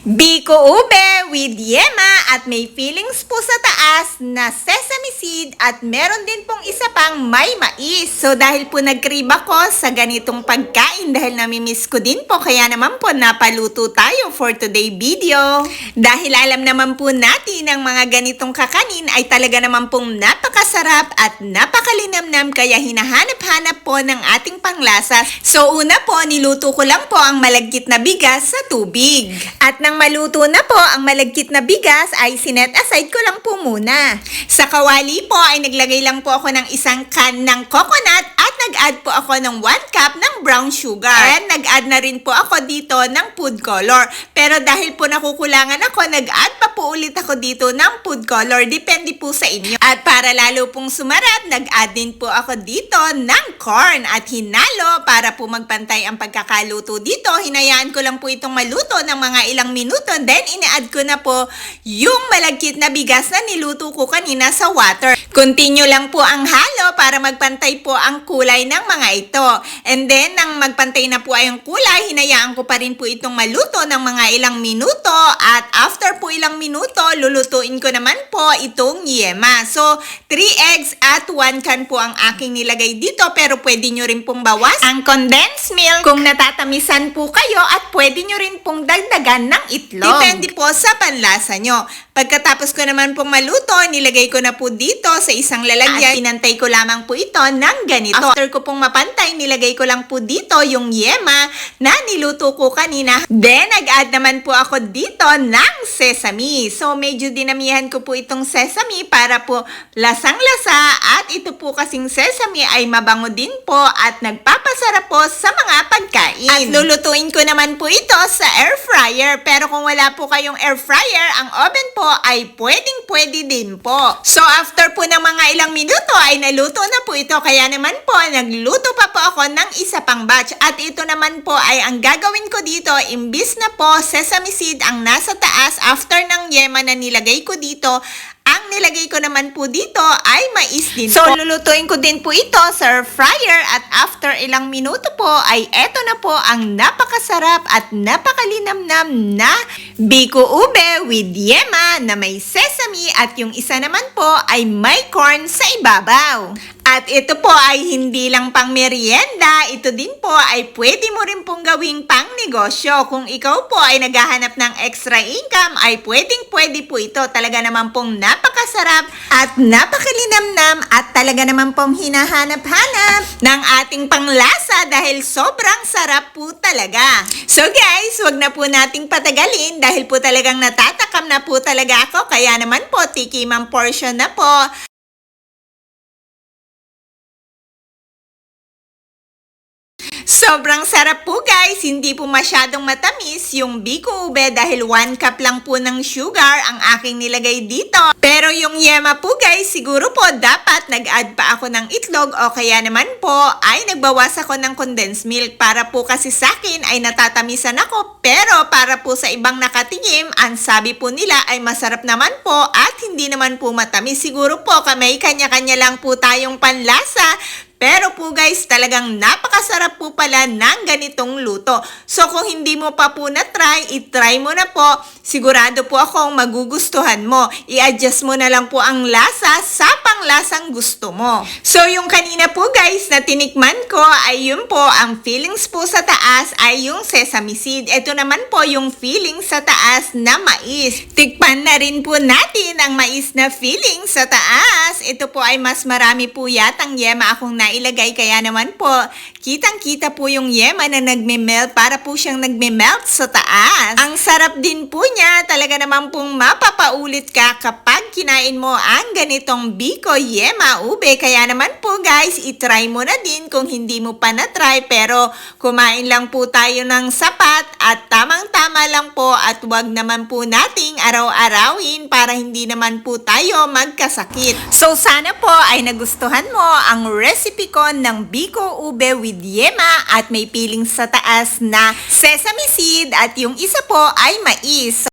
Biko ube with yema at may fillings po sa taas na sesame seed at meron din pong isa pang may mais. So dahil po nag-crave ako sa ganitong pagkain dahil namimiss ko din po kaya naman po napaluto tayo for today video. Dahil alam naman po natin ang mga ganitong kakanin ay talaga naman pong napakasarap at napakalinamnam kaya hinahanap-hanap po ng ating panglasa. So una po niluto ko lang po ang malagkit na bigas sa tubig. At nang maluto na po ang malagkit na bigas ay sinet aside ko lang po muna. Sa kawali po ay naglagay lang po ako ng isang can ng coconut at nag-add po ako ng 1 cup ng brown sugar. And nag-add na rin po ako dito ng food color. Pero dahil po nakukulangan ako, nag-add pa po ulit ako dito ng food color. Depende po sa inyo. At para lalo pong sumarap, nag-add din po ako dito ng corn at hinalo para po magpantay ang pagkakaluto dito. Hinayaan ko lang po itong maluto ng mga ilang minuto. Then, ina-add ko na po yung malagkit na bigas na niluto ko kanina sa water. Continue lang po ang halo para magpantay po ang kulay ng mga ito. And then, nang magpantay na po ay ang kulay, hinayaan ko pa rin po itong maluto ng mga ilang minuto. At after po ilang minuto, lulutuin ko naman po itong yema. So, 3 eggs at 1 can po ang aking nilagay dito. Pero pwede nyo rin pong bawas ang condensed milk kung natatamisan po kayo at pwede nyo rin pong dagdagan ng itlog. Depende po sa panlasa nyo. Pagkatapos ko naman pong maluto, nilagay ko na po dito sa isang lalagyan. Pinantay ko lamang po ito ng ganito. After ko pong mapantay, nilagay ko lang po dito yung yema na niluto ko kanina. Then, nag-add naman po ako dito ng sesame. So, medyo dinamihan ko po itong sesame para po lasang-lasa at ito po kasing sesame ay mabango din po at nagpapasarap po sa mga pagkain. At lulutuin ko naman po ito sa air fryer. Pero kung wala po kayong air fryer, ang oven po ay pwedeng-pwede din po. So, after po ng mga ilang minuto ay naluto na po ito. Kaya naman po, nagluto pa po ako ng isa pang batch. At ito naman po ay ang gagawin ko dito, imbis na po sesame seed ang nasa taas after ng yema na nilagay ko dito, ang nilagay ko naman po dito ay mais din po. So, lulutuin ko din po ito sa air fryer at after ilang minuto po ay eto na po ang napakasarap at napakalinamnam na biko ube with yema na may sesame at yung isa naman po ay may corn sa ibabaw. At ito po ay hindi lang pang merienda, ito din po ay pwede mo rin pong gawing pang negosyo. Kung ikaw po ay naghahanap ng extra income, ay pwedeng-pwede po ito. Talaga naman pong napakasarap at napakalinamnam at talaga naman pong hinahanap-hanap ng ating panglasa dahil sobrang sarap po talaga. So guys, wag na po nating patagalin dahil po talagang natatakam na po talaga ako. Kaya naman po, tikimang portion na po. Sobrang sarap po guys, hindi po masyadong matamis yung biko ube dahil 1 cup lang po ng sugar ang aking nilagay dito. Pero yung yema po guys, siguro po dapat nag-add pa ako ng itlog o kaya naman po ay nagbawas ako ng condensed milk para po kasi sa akin ay natatamisan ako. Pero para po sa ibang nakatingin, ang sabi po nila ay masarap naman po at hindi naman po matamis. Siguro po may kanya-kanya lang po tayong panlasa. Pero po guys, talagang napakasarap po pala ng ganitong luto. So kung hindi mo pa po na-try, i-try mo na po. Sigurado po akong magugustuhan mo. I-adjust mo na lang po ang lasa sa panglasang gusto mo. So yung kanina po guys na tinikman ko ay yun po, ang fillings po sa taas ay yung sesame seed. Ito naman po yung fillings sa taas na mais. Tikman na rin po natin ang mais na fillings sa taas. Ito po ay mas marami po yatang yema akong ilagay kaya naman po kitang-kita po yung yema na nagme-melt para po siyang nagme-melt sa taas. Ang sarap din po niya, talaga naman pong mapapaulit ka kapag kinain mo ang ganitong biko yema ube. Kaya naman po guys, itry mo na din kung hindi mo pa na-try pero kumain lang po tayo ng sapat at tamang-tama lang po at wag naman po nating araw-arawin para hindi naman po tayo magkasakit. So sana po ay nagustuhan mo ang recipe ko ng biko ube with yema at may piling sa taas na sesame seed at yung isa po ay mais.